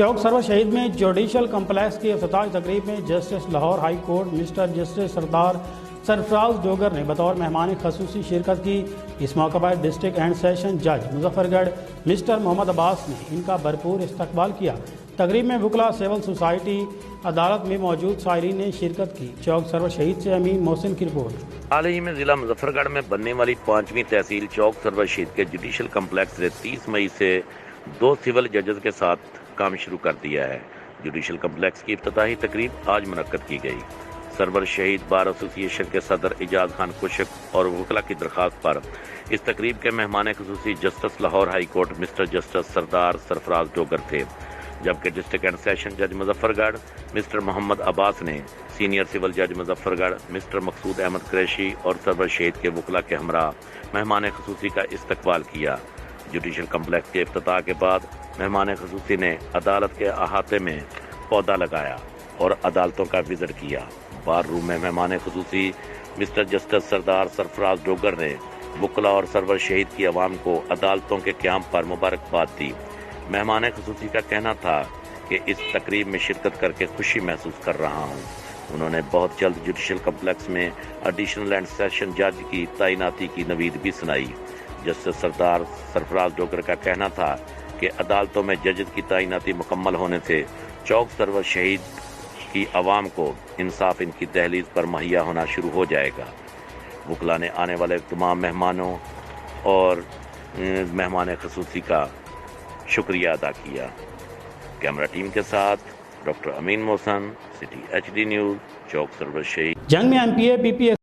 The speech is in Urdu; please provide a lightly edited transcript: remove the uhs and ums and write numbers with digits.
چوک سرور شہید میں جوڈیشل کمپلیکس کی افتتاحی تقریب میں justice Lahore high court mister justice Sardar Sarfraz Dogar نے بطور مہمان خصوصی شرکت کی۔ اس موقع پر ڈسٹرکٹ اینڈ سیشن جج مظفر گڑھ مسٹر محمد عباس نے ان کا بھرپور استقبال کیا۔ تقریب میں وکلا سول سوسائٹی عدالت میں موجود سائرین نے شرکت کی۔ چوک سرور شہید سے امین محسن کی رپورٹ۔ حال ہی میں ضلع مظفر گڑھ میں بننے والی 5ویں تحصیل چوک سرور شہید کے جوڈیشل کمپلیکس سے 30 مئی سے 2 سول ججز کے ساتھ کام شروع کر دیا ہے۔ جوڈیشل کمپلیکس کی افتتاحی تقریب آج منعقد کی گئی۔ سرور شہید بار ایسوسی ایشن کے صدر اعجاز خان کشک اور وکلا کی درخواست پر اس تقریب کے مہمان خصوصی justice Lahore high court mister justice Sardar Sarfraz Dogar تھے، جبکہ ڈسٹرکٹ اینڈ سیشن جج مظفر گڑھ مسٹر محمد عباس نے سینئر سول جج مظفر گڑھ مسٹر مقصود احمد قریشی اور سرور شہید کے وکلا کے ہمراہ مہمان خصوصی کا استقبال کیا۔ جوڈیشل کمپلیکس کے افتتاح کے بعد مہمان خصوصی نے عدالت کے احاطے میں پودا لگایا اور عدالتوں کا وزٹ کیا۔ بار روم میں مہمان خصوصی مسٹر جسٹس سردار سرفراز ڈوگر نے وکلا اور سرور شہید کی عوام کو عدالتوں کے قیام پر مبارکباد دی۔ مہمان خصوصی کا کہنا تھا کہ اس تقریب میں شرکت کر کے خوشی محسوس کر رہا ہوں۔ انہوں نے بہت جلد جوڈیشل کمپلیکس میں ایڈیشنل اینڈ سیشن جج کی تعیناتی کی نوید بھی سنائی۔ جسٹس سردار سرفراز ڈوگر کا کہنا تھا کہ عدالتوں میں ججز کی تعیناتی مکمل ہونے سے چوک سرور شہید کی عوام کو انصاف ان کی دہلیز پر مہیا ہونا شروع ہو جائے گا۔ وکلا نے آنے والے تمام مہمانوں اور مہمان خصوصی کا شکریہ ادا کیا۔ کیمرہ ٹیم کے ساتھ ڈاکٹر امین محسن، سٹی HD نیوز، چوک سرور شہید۔ جنگ میں MPA PPA